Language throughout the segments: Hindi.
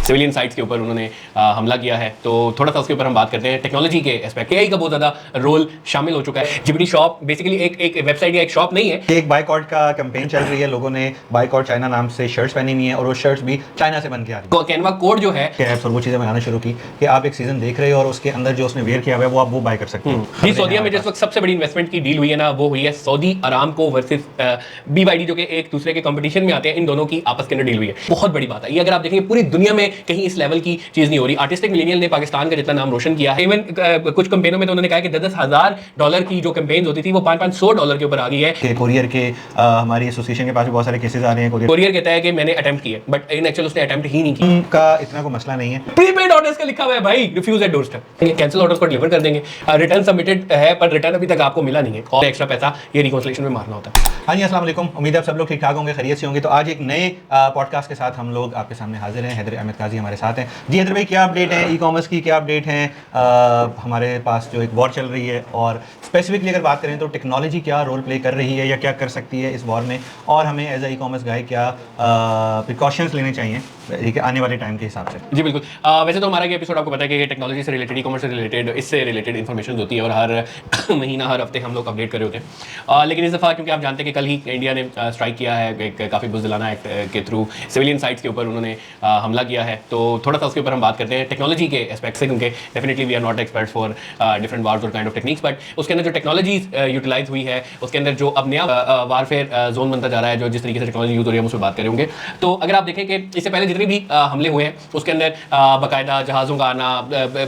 सिविलियन साइट्स के ऊपर उन्होंने हमला किया है। तो थोड़ा सा उसके ऊपर हम बात करते हैं। टेक्नोलॉजी के एस्पेक्ट एआई का बहुत ज़्यादा रोल शामिल हो चुका है। जीपीटी शॉप बेसिकली एक वेबसाइट या एक शॉप नहीं है, एक बाइकआउट का कैंपेन चल रही है। लोगों ने बाइकआउट चाइना नाम से शर्ट्स पहनी हुई हैं और वो शर्ट्स भी चाइना से बन के आ रही है। कैनवा कोड जो है और वो चीज़ें बनाना शुरू की कि आप एक सीजन देख रहे हो और उसके अंदर जो उसने वेयर किया हुआ है वो आप वो बाय कर सकते हो। जी, सऊदीया में जिस वक्त सबसे बड़ी इन्वेस्टमेंट की डील हुई है ना, वो हुई है सऊदी अरामको वर्सेस बीवाईडी, जो कि एक दूसरे के कंपटीशन में आते हैं। इन दोनों की आपस के अंदर डील हुई है। बहुत बड़ी बात है ये। अगर आप देखेंगे पूरी दुनिया में कहीं इस लेवल की चीज नहीं हो रही। आर्टिस्टिक मिलेनियल ने पाकिस्तान का जितना नाम रोशन किया है, इवन कुछ कंपेनों में तो उन्होंने कहा कि $10,000 की जो कैंपेन होती थी वो $500 के ऊपर आ गई है। कोरियर के हमारी एसोसिएशन के पास भी बहुत सारे केसेस आ रहे हैं। कोरियर कहता है कि मैंने अटेम्प्ट किया, बट इन एक्चुअल उसने अटेम्प्ट ही नहीं किया। उनका इतना कोई मसला नहीं है। प्रीपेड ऑर्डर्स का लिखा हुआ है भाई, refuse at doorstep. Cancel orders को डिलीवर कर देंगे। रिटर्न सबमिटेड है पर रिटर्न अभी तक आपको मिला नहीं है, और एक्स्ट्रा पैसा ये रिकॉन्सिलेशन में मारना होता है। हाँ जी, अस्सलाम वालेकुम। उम्मीद है आप सब लोग ठीक ठाक होंगे, खैरियत से होंगे। तो आज एक नए पॉडकास्ट के साथ हम लोग आपके सामने हाजिर हैं। हैदर अहमद काजी हमारे साथ हैं। जी हैदर भाई, क्या अपडेट है? ई कॉमर्स की क्या अपडेट है? हमारे पास जो एक वॉर चल रही है, और स्पेसिफिकली अगर बात करें तो टेक्नोलॉजी क्या रोल प्ले कर रही है या क्या कर सकती है इस वॉर में, और हमें एज ए ई कॉमर्स गाय क्या प्रिकॉशंस लेने चाहिए आने वाले टाइम के हिसाब से। जी बिल्कुल। वैसे तो हमारा ये एपिसोड आपको पता है कि टेक्नोलॉजी से रिलेटेड, ई कॉमर्स से रिलेटेड, इससे रिलेटेड इन्फॉर्मेशन होती है, और हर महीना हर हफ्ते हम लोग अपडेट कर रहे होते हैं। लेकिन इस दफ़ा क्योंकि आप जानते हैं कि कल ही इंडिया ने स्ट्राइक किया है एक काफ़ी बुज़दिलाना एक्ट के थ्रू सिविलियन साइट्स के ऊपर उन्होंने हमला किया है। तो थोड़ा सा उसके ऊपर हम बात करते हैं टेक्नोलॉजी के एस्पेक्ट से, क्योंकि definitely we are not experts for different wars और काइंड ऑफ टेक्निक्स, बट उसके अंदर जो टेक्नोलॉजी यूटिलाइज हुई है उसके अंदर जो अब नया वारफेयर जोन बनता जा रहा है, जो जिस तरीके से टेक्नोलॉजी यूज हो रही है हम उस पर बात करेंगे। तो अगर आप देखें कि इससे पहले जितने भी हमले हुए हैं उसके अंदर बाकायदा जहाज़ों का आना,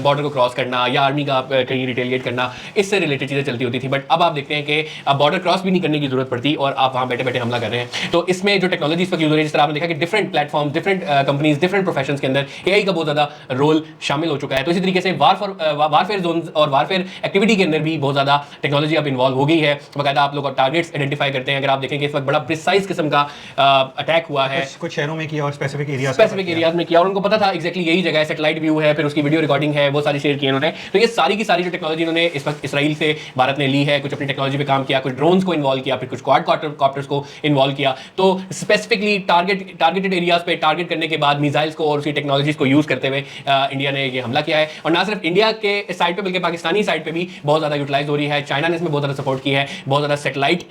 बॉर्डर को क्रॉस करना, या आर्मी का कहीं रिटेलिएट करना, इससे रिलेटेड चीज़ें चलती होती थी। बट अब आप देखते हैं कि बॉर्डर क्रॉस भी नहीं करने की जरूरत पड़ती और आप वहाँ बैठे बैठे हमला कर रहे हैं। तो इसमें जो टेक्नोलॉजी इस वक्त यूज हो रही है, जिस तरह आपने देखा कि different platform, different companies, different professions के अंदर एआई का बहुत ज़्यादा रोल शामिल हो चुका है। तो इसी तरीके से वारफेयर जोन और वारफेयर एक्टिविटी के अंदर भी बहुत ज़्यादा टेक्नोलॉजी अब इन्वॉल्व हो गई है। बाकायदा आप लोग टारगेट्स आइडेंटिफाई करते हैं। अगर आप देखेंगे इस वक्त बड़ा प्रिसाइज किस्म का अटैक हुआ है, कुछ शहरों में किया और स्पेसिफिक एरियाज में किया, और उनको पता था एक्जैक्टली यही जगह है, सैटेलाइट व्यू है, फिर उसकी वीडियो रिकॉर्डिंग है, वो सारी शेयर की उन्होंने। तो ये सारी की सारी जो टेक्नोलॉजी उन्होंने इस वक्त इसराइल से भारत ने ली है, कुछ अपनी टेक्नोलॉजी पे काम किया, कुछ ड्रोन्स को इन्वॉल्व किया, फिर कुछ क्वाडकॉप्टर्स को इन्वॉल्व किया। तो स्पेसिफिकली टारगेटेड एरियाज पे टारगेट करने के बाद मिसाइल्स को और उसकी टेक्नोलॉजीज को यूज करते हुए इंडिया ने ये हमला किया है। और ना सिर्फ इंडिया के साइड पे बल्कि पाकिस्तानी साइड पे भी बहुत ज्यादा यूटिलाइज हो रही है। चाइना ने इसमें बहुत ज्यादा सपोर्ट किया है, बहुत ज्यादा सैटेलाइट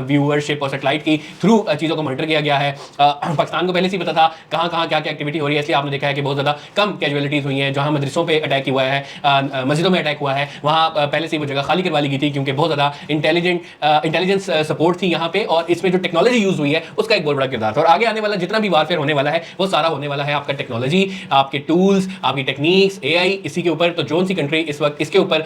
व्यूअरशिप और सैटेलाइट की थ्रू चीजों को मॉनिटर किया गया है। पाकिस्तान को पहले से ही पता था कहाँ कहाँ क्या क्या एक्टिविटी हो रही है, इसलिए आपने देखा है कि बहुत ज्यादा कम कैजुअलिटीज हुई हैं। जहां मदरसों पे अटैक हुआ है, मस्जिदों में अटैक हुआ है, वहां पहले से वो जगह खाली करवा ली गई थी, क्योंकि बहुत ज्यादा इंटेलिजेंस सपोर्ट थी यहाँ पे, और इसमें जो टेक्नोलॉजी यूज हुई है उसका एक बहुत बड़ा किरदार था। और आगे आने वाला जितना भी वारफेयर होने वाला है वो सारा होने वाला है आपका टेक्नोलॉजी, आपके टूल्स, आपकी टेक्निक्स, एआई, इसी के ऊपर। तो जोन सी कंट्री इस वक्त इसके ऊपर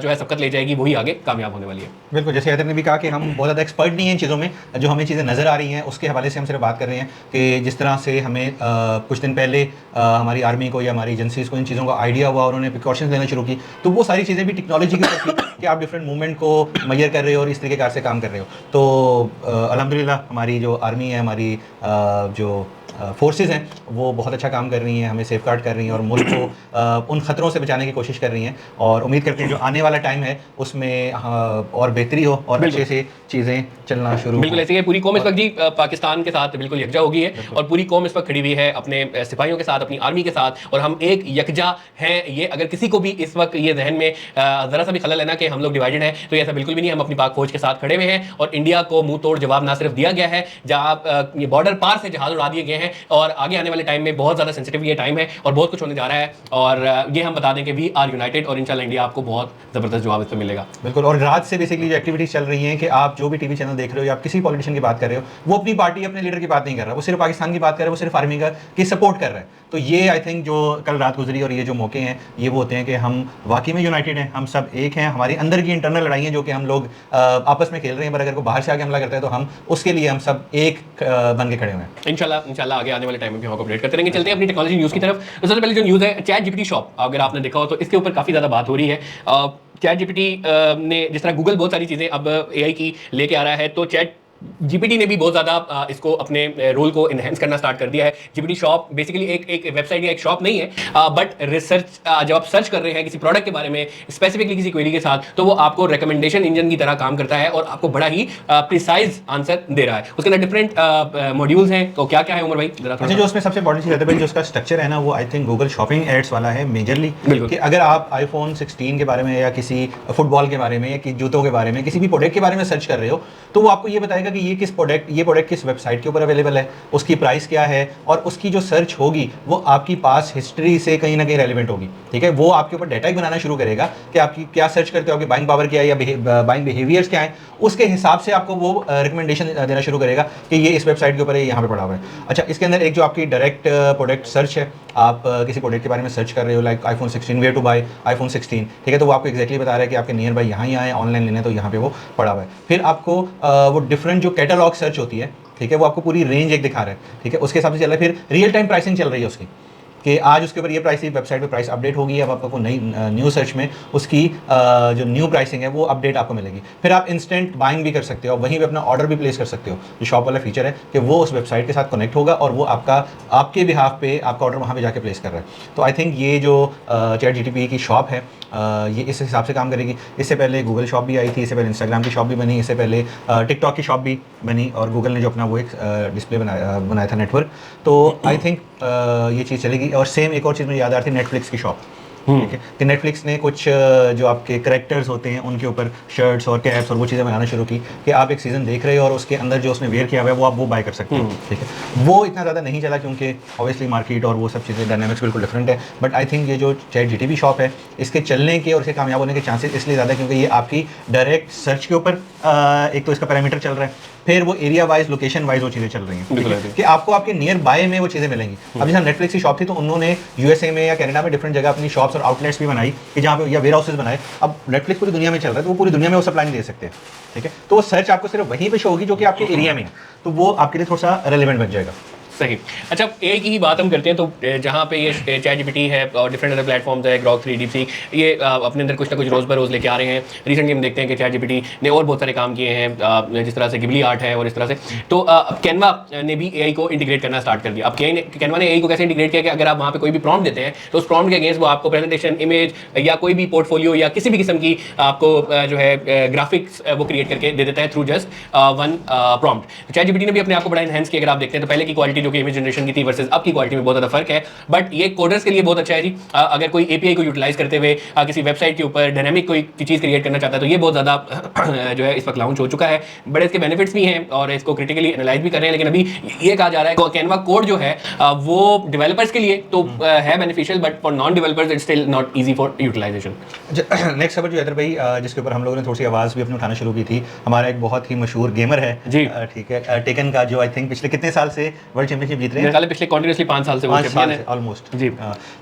जो है सबकत ले जाएगी वही आगे कामयाब होने वाली है। बिल्कुल, जैसे हैदर ने भी कहा कि हम बहुत ज़्यादा एक्सपर्ट नहीं हैं इन चीज़ों में, जो हमें चीज़ें नज़र आ रही हैं उसके हवाले से हम सिर्फ बात कर रहे हैं कि जिस तरह से हमें कुछ दिन पहले हमारी आर्मी को या हमारी एजेंसीज को इन चीज़ों का आइडिया हुआ और उन्होंने प्रिकॉशंस लेना शुरू की, तो वो सारी चीज़ें भी टेक्नोलॉजी की ऊपर थी कि आप डिफरेंट मूवमेंट को मैयर कर रहे हो और इस तरीके से काम कर रहे हो। तो अल्हम्दुलिल्लाह हमारी जो आर्मी है, हमारी जो फोर्सेस हैं वो बहुत अच्छा काम कर रही हैं, हमें सेफ गार्ड कर रही हैं और मुल्क को उन खतरों से बचाने की कोशिश कर रही हैं। और उम्मीद करते हैं जो आने वाला टाइम है उसमें और बेहतरी हो और अच्छे से चीज़ें चलना शुरू। बिल्कुल ऐसे ही पूरी कौम इस वक्त जी पाकिस्तान के साथ बिल्कुल यकजा हो गई है, और पूरी कौम इस वक्त खड़ी हुई है अपने सिपाहियों के साथ, अपनी आर्मी के साथ, और हम एक यकजा हैं। ये अगर किसी को भी इस वक्त ये जहन में ज़रा सा भी खलल है ना कि हम लोग डिवाइडेड हैं, तो ऐसा बिल्कुल भी नहीं। हम अपनी पाक फौज के साथ खड़े हुए हैं, और इंडिया को मुंह तोड़ जवाब ना सिर्फ दिया गया है, जहाँ ये बॉर्डर पार से जहाज उड़ा दिए गए हैं, और आगे आने वाले टाइम में बहुत ज़्यादा सेंसिटिव ये टाइम है और बहुत कुछ होने जा रहा है। और ये हम बता दें कि वी आर यूनाइटेड, और इंशाल्लाह इंडिया आपको बहुत ज़बरदस्त जवाब इस पर मिलेगा। बिल्कुल। और रात से बेसिकली जो एक्टिविटीज़ चल रही हैं कि आप जो भी टीवी चैनल देख रहे हो या आप किसी पॉलिटिशियन की बात कर रहे हो, वो अपनी पार्टी, अपने लीडर की बात नहीं कर रहा, वो सिर्फ पाकिस्तान की बात कर रहा है, वो सिर्फ आर्मी की सपोर्ट कर रहा है। तो ये आई थिंक जो कल रात गुजरी और ये जो मौके हैं ये वो होते हैं कि हम वाकई में यूनाइटेड हैं, हम सब एक हैं। हमारी अंदर की इंटरनल लड़ाई है जो कि हम लोग आपस में खेल रहे हैं, पर अगर कोई बाहर से आके हमला करता है तो हम उसके लिए हम सब एक बन के खड़े हुए हैं। इंशाल्लाह आगे आने वाले टाइम में भी हम अपडेट करते रहेंगे। चलते हैं अपनी टेक्नोलॉजी न्यूज़ की तरफ। तो सबसे पहले जो न्यूज़ है चैट जीपीटी शॉप, अगर आपने देखा हो तो इसके ऊपर काफ़ी ज़्यादा बात हो रही है। चैट जीपीटी ने जिस तरह गूगल बहुत सारी चीज़ें अब एआई की लेके आ रहा है, तो चैट जीपीटी ने भी बहुत ज़्यादा इसको अपने रोल को इनहेंस करना स्टार्ट कर दिया है। जीपीटी शॉप बेसिकली एक वेबसाइट या एक शॉप नहीं है, बट रिसर्च जब आप सर्च कर रहे हैं किसी प्रोडक्ट के बारे में स्पेसिफिकली किसी क्वेरी के साथ, तो वो आपको रिकमेंडेशन इंजन की तरह काम करता है और आपको बड़ा ही प्रिसाइज आंसर दे रहा है। उसके अंदर डिफरेंट मॉड्यूल्स हैं, तो क्या क्या है उमर भाई जरा अच्छा, जो उसमें सबसे इंपॉर्टेंट चीज़ है भाई, जो उसका स्ट्रक्चर है ना, वो I think Google shopping ads वाला है मेजरली। कि अगर आप आईफोन 16 के बारे में या किसी फुटबॉल के बारे में या जूतों के बारे में किसी भी प्रोडक्ट के बारे में सर्च कर रहे हो, तो वो आपको ये बताएगा कि ये प्रोडक्ट किस वेबसाइट के ऊपर अवेलेबल है, उसकी प्राइस क्या है, और उसकी जो सर्च होगी वो आपकी पास हिस्ट्री से कहीं ना कहीं रेलिवेंट होगी। ठीक है, वो आपके ऊपर डेटा ही बनाना शुरू करेगा कि आपकी क्या सर्च करते हो, आपकी बाइंग पावर क्या है या बाइंग बिहेवियर्स क्या है, उसके हिसाब से आपको वो रिकमेंडेशन देना शुरू करेगा कि ये इस वेबसाइट के ऊपर है, यहाँ पे पड़ा हुआ है। अच्छा, इसके अंदर एक जो आपकी डायरेक्ट प्रोडक्ट सर्च है, आप किसी प्रोडक्ट के बारे में सर्च कर रहे हो, like iPhone 16, where to buy iPhone 16, ठीक है, तो वो आपको एक्जैक्टली बता रहा है कि आपके नियर बाय यहाँ है, ऑनलाइन लेना है तो यहाँ पे वो पड़ा हुआ है। फिर आपको वो डिफरेंट जो कैटलॉग सर्च होती है, ठीक है, वो आपको पूरी रेंज एक दिखा रहा है, ठीक है, उसके हिसाब से चल रहा है। फिर रियल टाइम प्राइसिंग चल रही है उसकी, कि आज उसके ऊपर ये प्राइस, वेबसाइट पे प्राइस अपडेट होगी, अब आपको नई न्यू सर्च में उसकी जो न्यू प्राइसिंग है वो अपडेट आपको मिलेगी। फिर आप इंस्टेंट बाइंग भी कर सकते हो, वहीं पे अपना ऑर्डर भी प्लेस कर सकते हो। जो शॉप वाला फीचर है कि वो उस वेबसाइट के साथ कनेक्ट होगा और वो आपके बिहाफ पे आपका ऑर्डर वहाँ पे जाके प्लेस कर रहा है। तो आई थिंक ये जो चैट जीटीपी की शॉप है, ये इस हिसाब से काम करेगी। इससे पहले गूगल शॉप भी आई थी, इससे पहले इंस्टाग्राम की शॉप भी बनी, इससे पहले टिकटॉक की शॉप भी बनी, और गूगल ने जो अपना वो एक डिस्प्ले बनाया था, नेटवर्क। तो आई थिंक ये चीज़ चलेगी। और सेम एक और चीज़ मुझे याद आ रही थी, नेटफ्लिक्स की शॉप, ठीक है, कि नेटफ्लिक्स ने कुछ जो आपके करेक्टर्स होते हैं उनके ऊपर शर्ट्स और कैप्स और वो चीज़ें बनाना शुरू की कि आप एक सीज़न देख रहे हो और उसके अंदर जो उसने वेयर किया हुआ है वो आप वो बाय कर सकते हो। ठीक है, वो इतना ज़्यादा नहीं चला क्योंकि ऑब्वियसली मार्केट और वो सब चीज़ें डायनामिक्स बिल्कुल डिफरेंट है। बट आई थिंक ये जो चैट जीटीपी शॉप है, इसके चलने के और इसके कामयाब होने के चांसेस इसलिए ज़्यादा क्योंकि ये आपकी डायरेक्ट सर्च के ऊपर एक तो इसका पैरामीटर चल रहा है, फिर वो एरिया वाइज, लोकेशन वाइज वो चीज़ें चल रही हैं कि आपको आपके नियर बाय में वो चीज़ें मिलेंगी। अब जैसे नेटफ्लिक्स की शॉप थी तो उन्होंने यूएसए में या कनाडा में डिफरेंट जगह अपनी शॉप्स और आउटलेट्स भी बनाई कि जहाँ पे या वेयर हाउसेस बनाए। अब नेटफ्लिक्स पूरी दुनिया में चल रहा है तो वो पूरी दुनिया में वो सप्लाई नहीं दे सकते, ठीक है, तो वो सर्च आपको सिर्फ वहीं पे शो होगी जो कि आपके एरिया में है, तो वो आपके लिए थोड़ा सा रेलिवेंट बन जाएगा। सही। अच्छा, एआई की ही बात हम करते हैं तो जहाँ पे ये चैट जीपीटी है और डिफरेंट अदर प्लेटफॉर्म्स है, ग्रॉक 3, डीपसीक, ये अपने अंदर कुछ ना कुछ रोज़ बरोज़ लेके आ रहे हैं। रिसेंटली हम देखते हैं कि चैट जीपीटी ने और बहुत सारे काम किए हैं, जिस तरह से गिबली आर्ट है और इस तरह से। तो अब कैनवा ने भी एआई को इंटीग्रेट करना स्टार्ट कर दिया। अब कैनवा ने एआई को कैसे इंटीग्रेट किया कि अगर आप वहाँ पे कोई भी प्रॉम्प्ट देते हैं तो उस प्रॉम्प्ट के अगेंस्ट वो आपको प्रेजेंटेशन, इमेज या कोई भी पोर्टफोलियो या किसी भी किस्म की आपको जो है ग्राफिक्स वो क्रिएट करके दे देता है through just one prompt. Chat GPT ने भी अपने आप को बड़ा एनहेंस किया। अगर आप देखते हैं तो पहले की क्वालिटी जो कि इमेज जनरेशन की थी वर्सेस अब की क्वालिटी में बहुत ज़्यादा फर्क है, बट ये कोडर्स के लिए बहुत अच्छा है जी। अगर कोई एपीआई को यूटिलाइज करते हुए किसी वेबसाइट के ऊपर डायनामिक कोई चीज़ क्रिएट करना चाहता है तो ये बहुत ज़्यादा जो है इस वक्त लॉन्च हो चुका है। बड़े इसके बेनिफिट्स भी हैं और इसको क्रिटिकली एनालाइज भी कर रहे हैं, लेकिन अभी ये कहा जा रहा है कैनवा कोड जो है वो डेवलपर्स के लिए तो है beneficial, but for non developers it's still not easy for utilization. Next खबर जो हैदर भाई, जिसके ऊपर हम लोगों ने थोड़ी सी आवाज़ भी अपनी उठाना शुरू की थी, हमारा एक बहुत ही मशहूर गेमर है जी, ठीक है, टेकन का, जो आई थिंक पिछले कितने साल से वर्ल्ड चैंपियनशिप जीत रहे हैं, पिछले कॉन्टिन्यूसली 5 साल से वो चैंपियन है ऑलमोस्ट जी।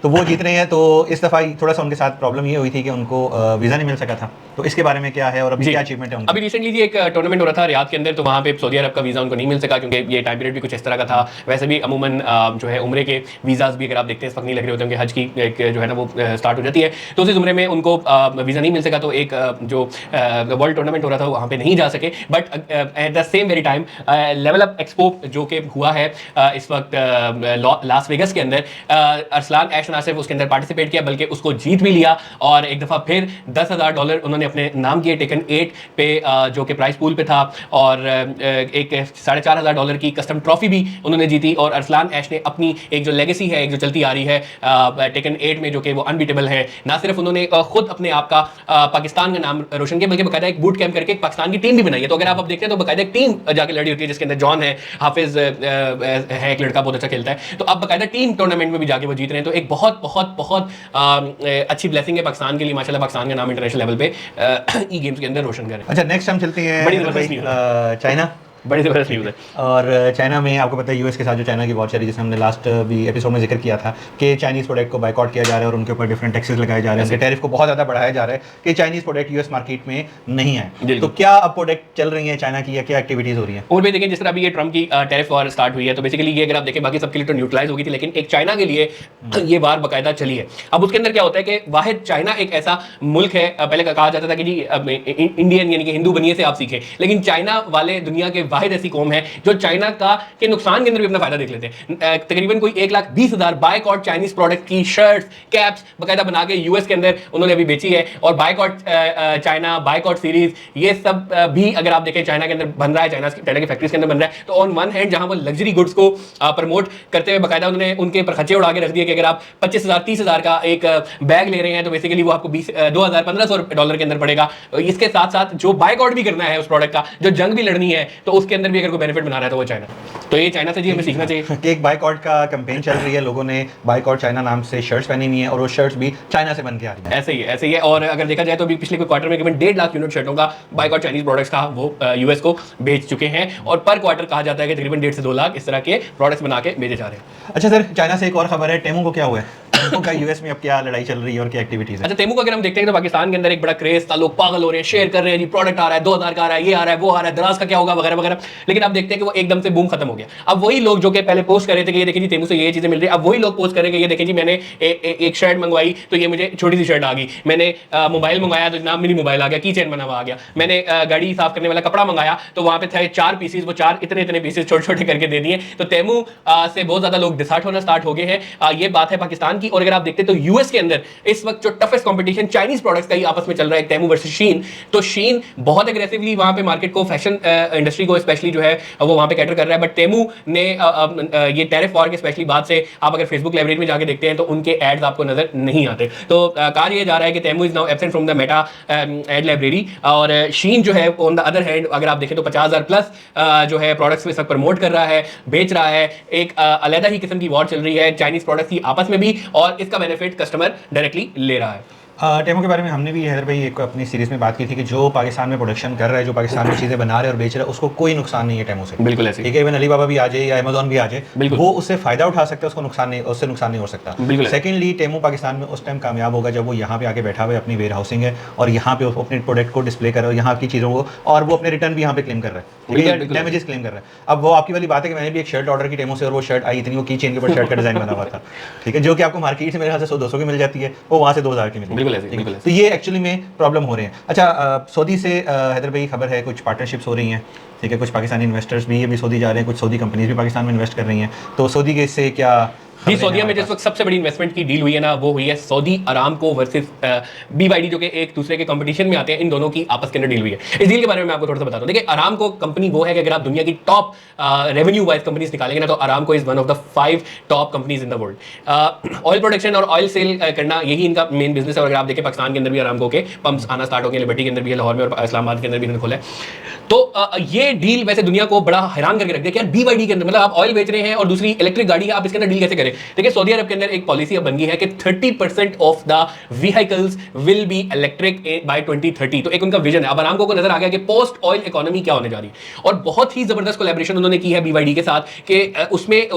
तो वो जीत रहे हैं। तो इस दफ़ा थोड़ा सा उनके साथ प्रॉब्लम ये हुई थी कि उनको वीज़ा नहीं मिल सका था, तो इसके बारे में क्या है और अभी क्या अचीवमेंट है उनका? अभी रिसेंटली जी एक टूर्नामेंट हो रहा था रियाद के अंदर, तो वहाँ पे सऊदी अरब का वीज़ा उनको नहीं मिल सका क्योंकि ये टाइम पीरियड भी कुछ इस तरह का था। वैसे भी अमूमन जो है उम्रे के वीज़ाज भी अगर आप देखते हैं इस वक्त नहीं लग रहे होते, उनके हज की एक जो है ना वो स्टार्ट हो जाती है, तो उसी उम्रे में उनको वीज़ा नहीं मिल सका, तो एक जो वर्ल्ड टूर्नामेंट हो रहा था वहाँ पे नहीं जा सके। But at the same very time level up expo जो कि हुआ है इस वक्त लास वेगस के अंदर, अरसलान ऐश ना सिर्फ उसके अंदर पार्टिसिपेट किया बल्कि उसको जीत भी लिया और एक दफ़ा फिर $10,000 उन्होंने अपने नाम किए टेकन 8 पे, जो कि प्राइस पूल पे था, और एक $4,500 की कस्टम ट्रॉफी भी उन्होंने जीती। और अरसलान ऐश ने अपनी एक जो लेगेसी है, एक जो चलती आ रही है टेकन 8 में, जो कि वो अनबीटेबल है, ना सिर्फ उन्होंने खुद अपने आप का पाकिस्तान का नाम रोशन किया बल्कि बाकायदा एक बूट कैंप करके एक पाकिस्तान की टीम भी बनाई है। तो अगर आप अब देखते हैं तो बाकायदा एक टीम जाके लड़ी होती है जिसके अंदर जॉन है, हाफिज है एक लड़का बहुत अच्छा खेलता है, तो अब बाकायदा टीम टूर्नामेंट में भी जाके वो जीत रहे हैं। तो एक बहुत बहुत बहुत अच्छी ब्लेसिंग है पाकिस्तान के लिए, माशाल्लाह पाकिस्तान का नाम इंटरनेशनल लेवल पे ई गेम्स के अंदर रोशन करें। अच्छा, नेक्स्ट हम चलते हैं चाइना। बड़ी ज़बरदस्त न्यूज़ है। और चाइना में आपको पता है यूएस के साथ जो चाइना की वॉर चली, जिसे हमने लास्ट भी एपिसोड में जिक्र किया था कि चाइनीज़ प्रोडक्ट को बाइकआउट किया जा रहा है और उनके ऊपर डिफरेंट टैक्सेस लगाए जा रहे हैं, उनके टैरिफ को बहुत ज़्यादा बढ़ाया जा रहा है कि चाइनीज़ प्रोडक्ट यूएस मार्केट में नहीं है। तो क्या अब प्रोडक्ट चल रही है चाइना की या क्या एक्टिविटीज़ हो रही है? और भी देखें, जिस तरह अभी ये ट्रम्प की टैरिफ वॉर स्टार्ट हुई है, तो बेसिकली ये अगर आप देखें बाकी सबके लिए तो न्यूट्रलाइज हो गई थी, लेकिन एक चाइना के लिए ये वार बाकायदा चली है। अब उसके अंदर क्या होता है कि वाहिद चाइना एक ऐसा मुल्क है, पहले कहा जाता था कि जी इंडियन यानी कि हिंदू बनिए से आप सीखें, लेकिन चाइना वाले दुनिया के वाहिद ऐसी कौम है जो चाइना का के नुकसान के अंदर भी अपना फायदा देख लेते हैं। तकरीबन कोई 1,20,000 बायकॉट चाइनीज प्रोडक्ट की शर्ट्स, कैप्स बाकायदा बना के यूएस के अंदर उन्होंने अभी बेची है। और बायकॉट चाइना, बायकॉट सीरीज, ये सब भी अगर आप देखें चाइना के अंदर बन रहा है, चाइना की फैक्ट्रीज के अंदर बन रहा है। तो ऑन वन हैंड जहां वो लग्जरी गुड्स को प्रमोट करते हुए बाकायदा उन्होंने उनके खर्चे उड़ा के रख दिए कि अगर आप 25,000-30,000 का एक बैग ले रहे हैं तो बेसिकली वो आपको 2,000-1,500 डॉलर के अंदर पड़ेगा। इसके साथ साथ जो बायकॉट भी करना है उस प्रोडक्ट का, जो जंग भी लड़नी है, तो उसके अंदर भी अगर कोई बेनिफिट बना रहा है तो वो चाइना। तो ये चाइना से जी हमें सीखना चाहिए कि एक बायकॉट का कैंपेन चल रही है, लोगों ने बायकॉट चाइना नाम से शर्ट्स पहनी हुई है और वो शर्ट्स भी चाइना से बन के आ रही है। ऐसे ही है। और अगर देखा जाए तो अभी पिछले क्वार्टर में करीबन 1.5 लाख यूनिट शर्टों का बायकॉट चाइनीज प्रोडक्ट्स का वो यूएस को बेच चुके हैं। और पर क्वार्टर कहा जाता है कि तकरीबन 1.5 से 2 लाख इस तरह के प्रोडक्ट्स बना के बेचे जा रहे हैं। अच्छा सर, चाइना से एक और खबर है, टेमू को क्या हुआ है? टेमू का यूएस में अब क्या लड़ाई चल रही है और क्या एक्टिविटीज है? अच्छा, टेमू को अगर हम देखते हैं तो पाकिस्तान के अंदर एक बड़ा क्रेज था, लोग पागल हो रहे हैं, शेयर कर रहे हैं, जी प्रोडक्ट आ रहा है, 2,000 का आ रहा है, ये आ रहा है, वो आ रहा है, दराज का क्या होगा वगैरह वगैरह। लेकिन आप देखते हैं कि वो एकदम से बूम खत्म हो गया। अब वही लोग जो कि पहले पोस्ट कर रहे थे कि ये देखिए जी टेमू से ये चीजें मिल रही है, अब वही लोग पोस्ट करेंगे ये देखिए जी मैंने एक शर्ट मंगवाई तो ये मुझे छोटी सी शर्ट आ गई, मैंने मोबाइल मंगाया तो जनाब मिनी मोबाइल आ गया, की चेन बना हुआ आ गया, मैंने गाड़ी साफ करने वाला कपड़ा मंगाया तो वहां पे थे 4 पीसेस, वो 4 इतने पीसेस छोटे छोटे करके दे दिए। तो टेमू से बहुत ज्यादा लोग डिसहार्ट होना स्टार्ट हो गए हैं। ये बात है पाकिस्तान की। और अगर आप देखते तो यूएस के अंदर इस वक्त जो टफेस्ट कंपटीशन चाइनीज प्रोडक्ट्स का ही आपस में चल रहा है, टेमू वर्सेस शीन। तो शीन बहुत एग्रेसिवली वहां पे मार्केट को, फैशन इंडस्ट्री को स्पेशली जो है वो वहां पे कैटर कर रहा है। बट टेमू ने ये टैरिफ वॉर के स्पेशली बाद से आप अगर फेसबुक लाइब्रेरी में जाके देखते हैं तो उनके एड्स आपको नजर नहीं आते। तो कहा यह जा रहा है कि Temu is now absent from the Meta ad library. और शीन जो है ऑन द अदर हैंड अगर आप देखें तो 50,000 प्लस जो है प्रोडक्ट्स में सब प्रमोट कर रहा है, बेच रहा है। एक अलग ही किस्म की वॉर चल रही है चाइनीज प्रोडक्ट्स की आपस में भी, और इसका बेनिफिट कस्टमर डायरेक्टली ले रहा है। टेमो के बारे में हमने भी हैदर भाई एक अपनी सीरीज में बात की थी कि जो पाकिस्तान में प्रोडक्शन कर रहा है, जो पाकिस्तान में चीज़ें बना रहे हैं और बेच रहा है, उसको कोई नुकसान नहीं है टेमो से। बिल्कुल ऐसे ठीक है, इवन अलीबाबा भी आ जाए या अमेजॉन भी आ जाए, वो उससे फायदा उठा सकता है, उसको नुकसान नहीं, उससे नुकसान नहीं हो सकता। सेकेंडली टेमो पाकिस्तान में उस टाइम कामयाब होगा जब वो यहाँ पे आके बैठा हुआ है, अपनी वेयर हाउसिंग है और यहाँ पे अपने प्रोडक्ट को डिस्प्ले कर रहा है, यहाँ की चीज़ों को, और वो अपने रिटर्न भी यहाँ पे क्लेम कर रहा है, डैमेजेस क्लेम कर रहा है। अब वो आपकी वाली बात है कि मैंने भी एक शर्ट ऑर्डर की टेमो से और वो शर्ट आई इतनी, वो की चेन के ऊपर शर्ट का डिजाइन बना हुआ था, ठीक है, जो कि आपको मार्केट से मेरे ख्याल से 100-200 की मिल जाती है, वो वहाँ से 2,000 की मिलती है। तो ये एक्चुअली में प्रॉब्लम हो रहे हैं। अच्छा, सऊदी से हैदर भाई खबर है कुछ पार्टनरशिप्स हो रही हैं, ठीक है, कुछ पाकिस्तानी इन्वेस्टर्स भी अभी सऊदी जा रहे हैं, कुछ सऊदी कंपनीज भी पाकिस्तान में इन्वेस्ट कर रही हैं। तो सऊदी के इससे क्या जी, सऊदी में जिस वक्त सबसे बड़ी इन्वेस्टमेंट की डील हुई है ना, वो हुई है सऊदी अरामको वर्सेस BYD, जो कि एक दूसरे के कंपटीशन में आते हैं। इन दोनों की आपस के अंदर डील हुई है। इस डील के बारे में मैं आपको थोड़ा सा बताता हूं। देखिए, अरामको कंपनी वो है कि अगर आप दुनिया की टॉप रेवेन्यू वाइज कंपनीज निकालेंगे ना, तो Aramco is one of the 5 top companies in the world. Oil production और ऑयल सेल करना, यही इनका मेन बिजनेस है। और अगर आप देखें पाकिस्तान के अंदर भी अरामको के पंप्स आना स्टार्ट हो गए, लिबर्टी के अंदर भी है, लाहौर में और इस्लामाबाद के अंदर भी इन्होंने खोला है। तो ये डील वैसे दुनिया को बड़ा हैरान करके रख दिया कि यार BYD के अंदर, मतलब आप ऑयल बेच रहे हैं और दूसरी इलेक्ट्रिक गाड़ी है, आप इसके अंदर डील कैसे करें? देखिए, सऊदी अरब के अंदर एक पॉलिसी अब बन गई है कि 30% of the vehicles will be electric by 2030। तो एक उनका विजन है। अब अरामको को नजर आ गया कि पोस्ट ऑयल इकोनॉमी क्या होने जा रही है, और बहुत ही जबरदस्त कोलैबोरेशन उन्होंने की है BYD के साथ कि उसमें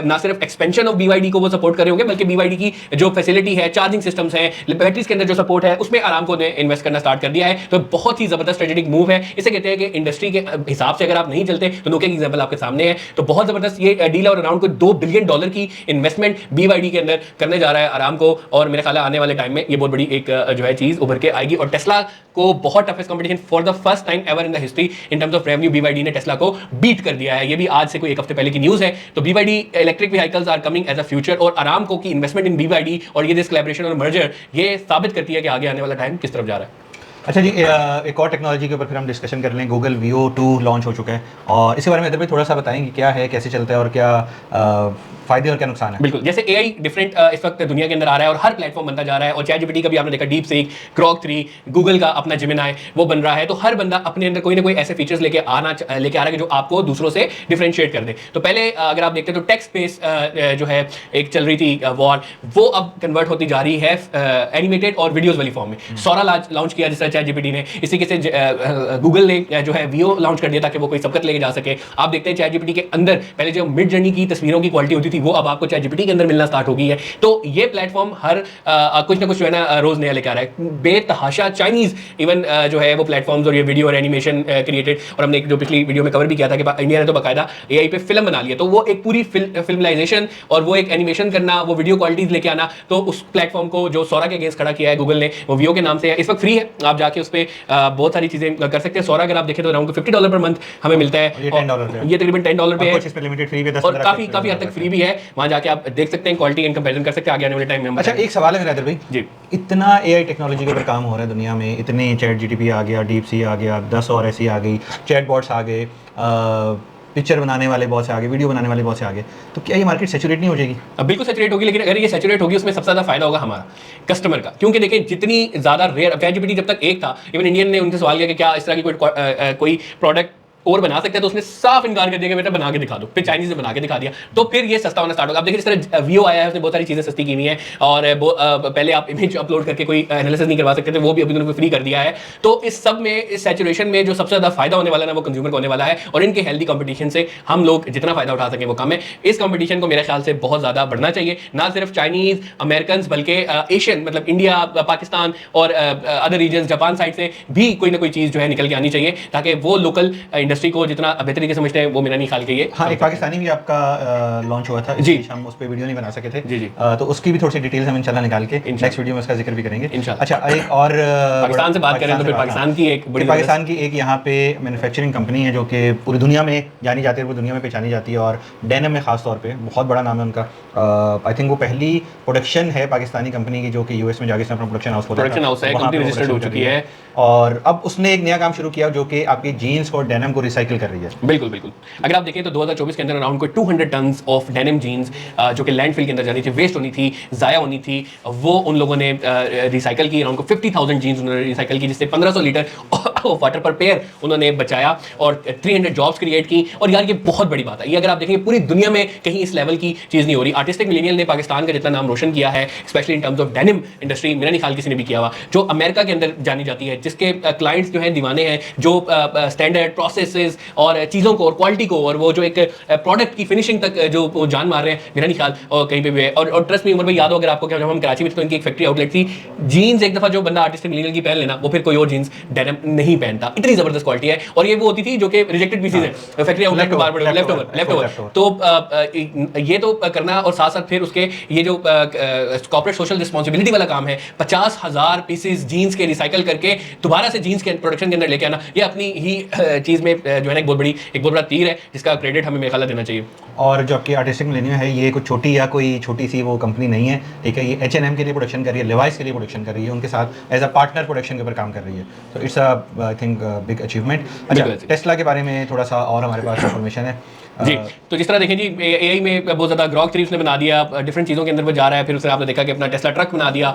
ना सिर्फ एक्सपेंशन ऑफ BYD को वो सपोर्ट कर रहे होंगे, बल्कि BYD की जो फैसिलिटी है, चार्जिंग सिस्टम्स हैं, बैटरीज के अंदर जो सपोर्ट है, उसमें अरामको ने इन्वेस्ट करना स्टार्ट कर दिया है। तो बहुत ही जबरदस्त स्ट्रेटेजिक मूव है। इसे कहते हैं कि इंडस्ट्री के हिसाब से अगर आप नहीं चलते तो नोकिया की एग्जांपल आपके सामने है। तो बहुत जबरदस्त ये डील और अराउंड को $2 बिलियन की इन्वेस्टमेंट BYD के अंदर करने जा रहा है अरामको। और मेरे ख्याल है आने वाले टाइम में ये बहुत बड़ी एक जो है चीज उभर के आएगी। और टेस्ला को बहुत toughest competition for the first time ever in the history in terms of revenue BYD ने टेस्ला को बीट कर दिया है। ये भी आज से कोई एक हफ्ते पहले की न्यूज है। तो BYD electric vehicles are coming as a future, और अरामको की इन्वेस्टमेंट इन BYD और ये दिस कोलैबोरेशन और मर्जर ये साबित करती है कि आगे आने वाला टाइम किस तरफ जा रहा है। अच्छा जी, एक और टेक्नोलॉजी के ऊपर फिर हम डिस्कशन कर लें। गूगल Veo 2 लॉन्च हो चुका है और इसके बारे में इधर भी थोड़ा सा बताएंगे क्या है, कैसे चलता है और क्या फायदे और क्या नुकसान है। बिल्कुल, जैसे AI डिफरेंट इस वक्त दुनिया के अंदर आ रहा है और हर प्लेटफॉर्म बनता जा रहा है। और ChatGPT का भी आपने देखा, DeepSeek, Grok 3, गूगल का अपना Gemini वो बन रहा है। तो हर बंदा अपने अंदर कोई ना कोई ऐसे फीचर्स लेके आ रहा है कि जो आपको दूसरों से डिफरेंशिएट कर दे। तो पहले अगर आप देखते हैं तो टेक्स्ट बेस जो है एक चल रही थी वॉर, वो अब कन्वर्ट होती जा रही है एनिमेटेड और वीडियोज वाली फॉर्म में। सौरा लॉन्च किया जिस तरह ChatGPT ने, इसी के से गूगल ने जो है Veo लॉन्च कर दिया ताकि वो कोई सबकत लेके जा सके। आप देखते हैं ChatGPT के अंदर पहले जो मिड जर्नी की तस्वीरों की क्वालिटी होती थी थी वो अब आपको ChatGPT के अंदर मिलना स्टार्ट हो गई है। तो ये प्लेटफॉर्म हर कुछ ना कुछ जो है ना रोज नया लेकर आ रहा है। बेतहाशा चाइनीज इवन जो है वो प्लेटफॉर्म्स और ये वीडियो और एनिमेशन क्रिएटेड, और हमने एक जो पिछली वीडियो में कवर भी किया था कि इंडिया ने तो बाकायदा AI पे फिल्म बना लिया। तो वो एक पूरी फिल्मलाइजेशन और वो एक एनिमेशन करना, वो वीडियो क्वालिटीज लेके आना, तो उस प्लेटफॉर्म को जो सोरा के अगेंस्ट खड़ा किया है गूगल ने, वो वियो के नाम से है, इस वक्त फ्री है, आप जाके उस पर बहुत सारी चीजें कर सकते हैं। सोरा अगर आप देखें तो अराउंड $50 पर मंथ हमें मिलता है, ये $10 पे है। ये तकरीबन $10 पे है, कुछ इस पे लिमिटेड फ्री पे 10 और काफी हद तक फ्री भी है। वहां जाके आप देख सकते हैं, क्वालिटी इन कंपैरिजन कर सकते हैं। आगे आने वाले टाइम में हम अच्छा, एक सवाल है मेरा भाई जी, इतना AI टेक्नोलॉजी के ऊपर काम हो रहा है दुनिया में, इतने ChatGPT आ गया, DeepSeek आ गया, 10 और ऐसी आ गई, चैटबॉट्स आ गए, पिक्चर बनाने वाले बहुत से आ गए, वीडियो बनाने वाले बहुत से आ गए, तो क्या ये मार्केट सैचुरेट नहीं हो जाएगी? अब बिल्कुल सैचुरेट होगी, लेकिन अगर ये सैचुरेट होगी उसमें सबसे ज्यादा फायदा होगा हमारा कस्टमर का, क्योंकि देखिए जितनी ज्यादा रेयर ChatGPT जब तक एक था, इवन इंडियन ने उनसे सवाल किया कि क्या इस तरह की कोई प्रोडक्ट और बना सकते हैं, तो उसने साफ इनकार कर दिया कि बेटा बना के दिखा दो। फिर चाइनीज ने बना के दिखा दिया, तो फिर ये सस्ता होना स्टार्ट होगा। आप देखिए जिस तरह वियो आया है, उसने बहुत सारी चीजें सस्ती की हुई हैं, और पहले आप इमेज अपलोड करके कोई एनालिसिस नहीं करवा सकते थे, वो भी अभी उन्होंने फ्री कर दिया है। तो इस सब में, इस सैचुरेशन में जो सबसे ज्यादा फायदा होने वाला है ना, वो कंज्यूमर को होने वाला है, और इनके हेल्दी कंपटीशन से हम लोग जितना फायदा उठा सकें वो कम है। इस कंपटीशन को मेरे ख्याल से बहुत ज्यादा बढ़ना चाहिए, ना सिर्फ चाइनीज अमेरिकन बल्कि एशियन, मतलब इंडिया, पाकिस्तान और अदर रीजन, जापान साइड से भी कोई ना कोई चीज जो है निकल के आनी चाहिए, ताकि वो लोकल इंडस्ट्री को जितना तरीके से समझते हैं वो मेरा नहीं ख्याल के ये। हाँ, एक पाकिस्तानी भी आपका लॉन्च हुआ था जी, हम उस पर वीडियो नहीं बना सके थे जी जी, तो उसकी भी थोड़ी सी डिटेल्स हम इंशाल्लाह निकाल के नेक्स्ट वीडियो में उसका जिक्र भी करेंगे इंशाल्लाह। अच्छा, एक और पाकिस्तान से बात करें तो फिर पाकिस्तान की एक बड़ी, पाकिस्तान की एक यहाँ पे मैन्युफैक्चरिंग कंपनी है जो कि पूरी दुनिया में जानी जाती है, पूरी दुनिया में पहचानी जाती है, और डेनिम में खास तौर पे बहुत बड़ा नाम है उनका। आई थिंक वो पहली प्रोडक्शन है पाकिस्तानी कंपनी की जो कि यूएस में जाके अपना प्रोडक्शन हाउस है, कंपनी रजिस्टर्ड हो चुकी है, और अब उसने एक नया काम शुरू किया जो कि आपकी जीन्स और डेनिम को रिसाइकिल कर रही है। बिल्कुल बिल्कुल। अगर आप देखें तो 2024 के अंदर अराउंड कोई 200 टन्स ऑफ डेनिम जीन्स जो कि लैंडफिल के अंदर जानी थी, वेस्ट होनी थी, जाया होनी थी, वो उन लोगों ने रिसाइकिल की। अराउंड 50,000 जीन्स उन्होंने रिसाइकिल की, जिससे 1500 लीटर वाटर पर पेयर उन्होंने बचाया, और 300 जॉब्स क्रिएट की। और यार ये बहुत बड़ी बात है, ये अगर आप देखेंगे पूरी दुनिया में कहीं इस लेवल की चीज़ नहीं हो रही। आर्टिस्टिक मिलेनियल ने पाकिस्तान का जितना नाम रोशन किया है, specially in terms of denim industry, मेरा नहीं ख्याल किसी ने भी किया हुआ, जो अमेरिका के अंदर जानी जाती है, जिसके क्लाइंट्स जो हैं दीवाने हैं, जो स्टैंडर्ड प्रोसेसेस और चीज़ों को और क्वालिटी को और वो जो एक प्रोडक्ट की फिनिशिंग तक जो वो जान मार रहे हैं, मेरा नहीं ख्याल और कहीं पे भी है। और ट्रस्ट में उमर भाई याद हो अगर आपको, जब हम कराची में थे तो इनकी एक फैक्ट्री आउटलेट थी, जीन्स एक दफ़ा जो बंदा आर्टिस्टिक मिलेनियल की पहन लेना, वो फिर कोई और जीन्स डेनिम नहीं पहनता, इतनी ज़बरदस्त क्वालिटी है। और ये वो होती थी जो कि रिजेक्टेड पीसीज है, फैक्ट्री आउटलेट में बार-बार लेफ्ट ओवर। तो ये तो करना, और साथ साथ फिर उसके ये जो कॉर्पोरेट सोशल रिस्पॉन्सिबिलिटी वाला काम है, 50,000 पीसेस जीन्स के रिसाइकल करके दोबारा से जीन्स के प्रोडक्शन के अंदर लेके आना, ये अपनी ही चीज़ में जो है ना एक बहुत बड़ा तीर है, जिसका क्रेडिट हमें मेरे ख्याल देना चाहिए। और जो आपकी आर्टिस्टिक मिलेनियल है, ये कुछ छोटी या कोई छोटी सी वो कंपनी नहीं है, ठीक है, ये H&M के लिए प्रोडक्शन कर रही है, लिवाइस के लिए प्रोडक्शन कर रही है, उनके साथ एज अ पार्टनर प्रोडक्शन के ऊपर काम कर रही है। तो it's I think big achievement. अच्छा, टेस्ला के बारे में थोड़ा सा और हमारे पास इंफॉर्मेशन है जी। तो जिस तरह देखें जी, AI में बहुत ज़्यादा ग्रॉक 3 उसने बना दिया, डिफरेंट चीज़ों के अंदर वो जा रहा है। फिर उसने आपने देखा कि अपना टेस्ला ट्रक बना दिया,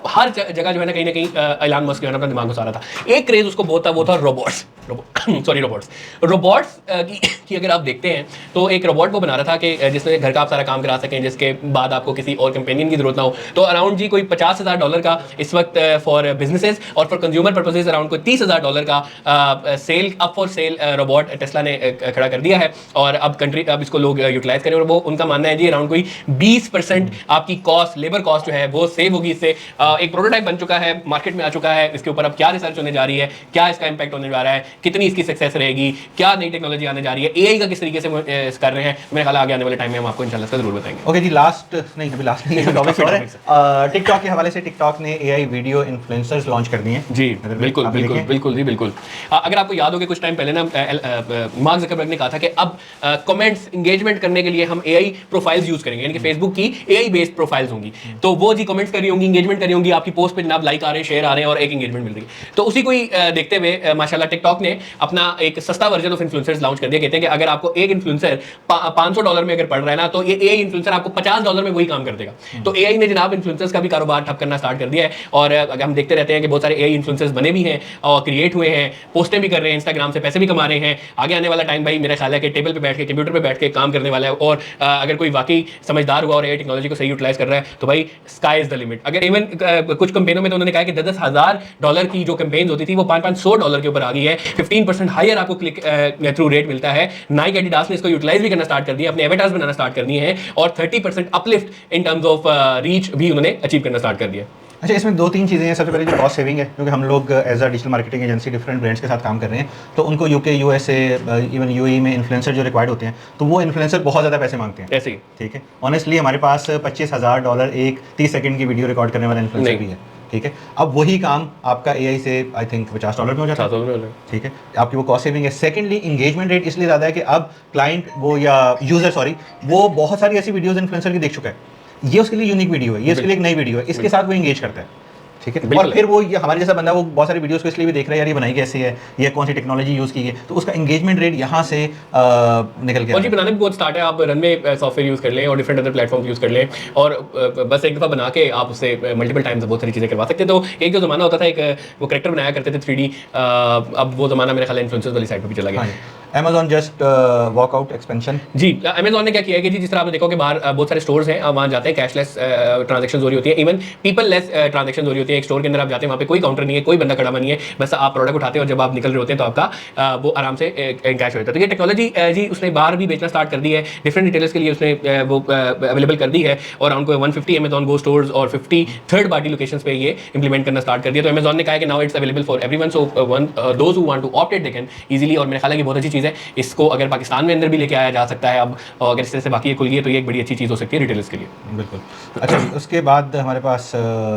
हर जगह जो है ना कहीं एलन मस्क जो है ना अपना दिमाग घुसा रहा था। एक क्रेज उसको बहुत था, वो था रोबोट्स की अगर आप देखते हैं तो एक रोबोट वो बना रहा था कि जिसमें घर का आप सारा काम करा सकें, जिसके बाद आपको किसी और कंपेनियन की जरूरत ना हो। तो अराउंड जी कोई $50,000 का इस वक्त फॉर बिजनेसेस, और फॉर कंज्यूमर पर्पसेस अराउंड कोई $30,000 का sale up for sale robot Tesla ने खड़ा कर दिया है। और अब इसको लोग यूटिलाइज करें, और वो उनका मानना है जी अराउंड कोई 20% आपकी कॉस्ट, लेबर कॉस्ट जो है वो सेव होगी इससे। एक प्रोटोटाइप बन चुका है, मार्केट में आ चुका है, इसके ऊपर अब क्या रिसर्च होने जा रही है, क्या इसका इंपैक्ट होने जा रहा है, कितनी इसकी सक्सेस रहेगी, क्या नई टेक्नोलॉजी आने जा रही है, AI का किस तरीके से कर रहे हैं, मेरे ख्याल आगे आने वाले टाइम में हम आपको इंशाल्लाह इसका जरूर बताएंगे। ओके जी, लास्ट नहीं, अभी लास्ट नहीं है, टॉपिक और है। टिकटॉक के हवाले से टिकटॉक ने AI वीडियो इन्फ्लुएंसर्स लॉन्च कर दिए हैं जी। बिल्कुल बिल्कुल बिल्कुल जी बिल्कुल। अगर आपको याद हो कि कुछ टाइम पहले ना मार्क ज़करबर्ग ने कहा था कि अब कमेंट्स इंगेजमेंट करने के लिए हम AI प्रोफाइल्स यूज करेंगे, यानी कि फेसबुक की AI बेस्ड प्रोफाइल्स होंगी। तो वो जी कमेंट्स कर रही होंगी, इंगेजमेंट कर रही होंगी, आपकी पोस्ट पे जनाब लाइक आ रहे हैं, शेयर आ रहे हैं, और एक इंगेजमेंट मिल रही है। तो उसी को ही देखते हुए माशाल्लाह टिकटॉक ने अपना एक सस्ता वर्जन ऑफ इन्फ्लुएंसर्स लॉन्च कर दिया। कहते हैं कि अगर आपको एक इन्फ्लुएंसर $500 में अगर पड़ रहा है ना, तो ये AI इन्फ्लुएंसर आपको $50 में वही काम कर देगा। तो AI ने जनाब इन्फ्लुएंसर्स का भी कारोबार ठप करना स्टार्ट कर दिया है, और हम देखते रहते हैं कि बहुत सारे AI इन्फ्लुएंसर्स बने भी हैं और क्रिएट हुए हैं, पोस्टें भी कर रहे हैं, इंस्टाग्राम से पैसे भी कमा रहे हैं। आगे आने वाला टाइम भाई मेरा ख्याल है कि टेबल पे बैठ के कंप्यूटर पे बैठ के काम करने वाला है और अगर कोई वाकई समझदार हुआ और एआई टेक्नोलॉजी को सही यूटिलाइज कर रहा है तो भाई स्काई इज द लिमिट। अगर इवन कुछ कंपेनों में तो उन्होंने कहा कि $10,000 की जो कंपेन्स होती थी वो $500 के ऊपर आ गई है, 15% हायर आपको क्लिक थ्रू रेट मिलता है। नाइक एडिडास ने इसको यूटिलाइज भी करना स्टार्ट कर दिया, अपने एवेटार्स बनाना स्टार्ट कर दिए हैं और 30% uplift in terms of reach भी उन्होंने अचीव करना स्टार्ट कर दिया। अच्छा, इसमें 2-3 चीज़ें हैं। सबसे पहले जो कॉस्ट सेविंग है, क्योंकि हम लोग as a digital marketing agency different brands के साथ काम कर रहे हैं, तो उनको यूके, यूएसए, इवन यूएई में इन्फ्लुएंसर जो रिक्वायर्ड होते हैं, तो वो इन्फ्लुएंसर बहुत ज़्यादा पैसे मांगते हैं। ऐसे ही ठीक है, ऑनेस्टली हमारे पास $25,000 एक 30 सेकंड की वीडियो रिकॉर्ड करने वाला इन्फ्लुएंसर भी है। ठीक है, अब वही काम आपका एआई से आई थिंक $50 में हो जाता है। ठीक है, आपकी वो कॉस्ट सेविंग है। सेकंडली, इंगेजमेंट रेट इसलिए ज़्यादा है कि अब क्लाइंट वो या यूज़र वो बहुत सारी ऐसी वीडियोज़ इन्फ्लुएंसर की देख चुका है, ये उसके लिए यूनिक वीडियो है, ये उसके लिए एक नई वीडियो है, इसके साथ वो इंगेज करता है। ठीक है, और फिर वो ये हमारे जैसा बंदा वो बहुत सारी वीडियोस को इसलिए भी देख रहा है, यार ये बनाई कैसे है, ये कौन सी टेक्नोलॉजी यूज़ की है, तो उसका एंगेजमेंट रेट यहाँ से निकल के और जी बनाना भी बहुत स्टार्ट है। आप रन में सॉफ्टवेयर यूज़ कर लें और डिफरेंट अदर प्लेटफॉर्म यूज़ कर लें और बस एक दफ़ा बना के आप उससे मल्टीपल टाइम्स बहुत सारी चीज़ें करवा सकते हैं। तो एक जो ज़माना होता था, एक वो करेक्टर बनाया करते थे 3D, अब वो ज़माना मेरे ख्याल इन्फ्लुएंसर्स वाली साइड पर भी चला गया। Amazon just walkout expansion. जी, अमेजॉन ने क्या किया है कि जी जिस तरह आपने देखो कि बाहर बहुत सारे स्टोर्स हैं, आप वहाँ जाते हैं, कैशलेस ट्रांजेक्शन हो रही होती है, इवन पीपल लेस ट्रांजेक्शन हो रही होती है। एक स्टोर के अंदर आप जाते हैं, वहाँ पे कोई काउंटर नहीं है, कोई बंदा खड़ा नहीं है, बस आप प्रोडक्ट उठाते हैं और जब आप निकल रहे होते हैं तो आपका वो आराम से कैश हो जाता है। तो ये टेक्नोलॉजी जी उसने बाहर भी बेचना स्टार्ट कर दी है, डिफरेंट रिटेलर्स के लिए उसने वो अवेलेबल कर दी है और उनको 150 अमेजॉन गो स्टोर्स और 50 थर्ड पार्टी लोकेशंस पे ये इंप्लीमेंट करना स्टार्ट कर दिया। तो अमेजॉन ने कहा है कि now it's available for everyone, so those who want to opt it they can easily. और मेरे ख्याल है कि बहुत अच्छी चीज़ है, इसको अगर पाकिस्तान में अंदर भी लेके आया जा सकता है अब, अगर इस तरह से बाकी ये खुल गई है तो ये एक बड़ी अच्छी चीज़ हो सकती है रिटेलर्स के लिए। बिल्कुल। अच्छा, उसके बाद हमारे पास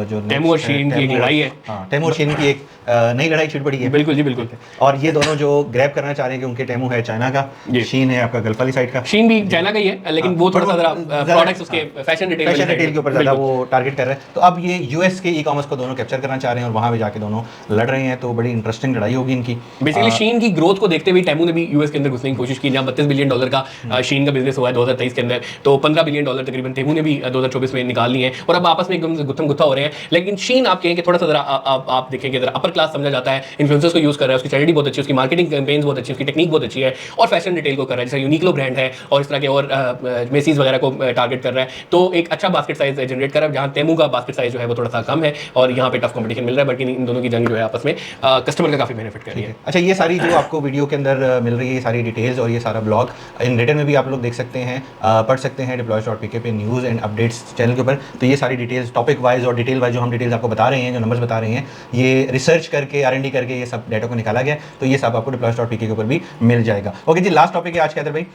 जो टेमू और शीन की एक लड़ाई है। हाँ, टेमू और शीन की एक नई लड़ाई छिड़ पड़ी है। बिल्कुल जी, बिल्कुल। और ये दोनों जो ग्रैब करना चाह रहे हैं कि उनके टेमू है चाइना का, शीन है आपका गल्फ वाली साइड का। शीन भी चाइना का ही है, लेकिन वो थोड़ा सा जरा प्रोडक्ट्स उसके फैशन रिटेल के ऊपर ज़्यादा वो टारगेट कर रहे हैं। तो अब ये यूएस के ई कॉमर्स को दोनों कैप्चर करना चाह रहे हैं और वहाँ पे जाके दोनों लड़ रहे हैं, तो बड़ी इंटरेस्टिंग लड़ाई होगी इनकी। बेसिकली शीन की ग्रोथ को देखते हुए टेमू ने भी यूएस के अंदर घुसने की कोशिश की, जहाँ $32 बिलियन का शीन का बिजनेस हुआ है 2023 के अंदर, तो $15 बिलियन तकरीबन टेमू ने भी 2024 में निकाल लिए हैं और अब आपस में एकदम से गुत्थम गुत्था हो रहे हैं। लेकिन शीन आप कहें कि थोड़ा सा जरा आप देखेंगे जरा अपर क्लास समझा जाता है, इन्फ्लुएंसर्स को यूज़ कर रहा है, उसकी चैरिटी बहुत अच्छी है, उसकी मार्केटिंग कैंपेन्स बहुत अच्छी है, उसकी टेक्निक बहुत अच्छी है और फैशन रिटेल को कर रहा है, जैसे यूनिक्लो ब्रांड है और इस तरह के और मेसीज वगैरह को टारगेट कर रहा है। तो एक अच्छा बास्केट साइज जनरेट कर रहा है, जहाँ टेमू का बास्केट साइज जो है वो थोड़ा सा कम है और यहाँ पे टफ कंपटीशन मिल रहा है, बल्कि इन दोनों की जंग जो है आपस में कस्टमर का काफ़ी बेनिफिट कर रही है। अच्छा, ये सारी जो आपको वीडियो के अंदर मिल रही है, सारी डिटेल्स और ये सारा ब्लॉग इन रिटर्न में भी आप लोग देख सकते हैं, पढ़ सकते हैं deploys.pk पे न्यूज़ एंड अपडेट्स चैनल के ऊपर। तो ये सारी डिटेल्स टॉपिक वाइज और डिटेल वाइज जो हम डिटेल्स आपको बता रहे हैं, जो नंबर्स बता रहे हैं, ये रिसर्च करके R&D करके ये सब डाटा को निकाला गया, तो ये सब आपको deploys.pk के ऊपर भी मिल जाएगा। ओके जी, लास्ट टॉपिक है आज के अंदर भाई,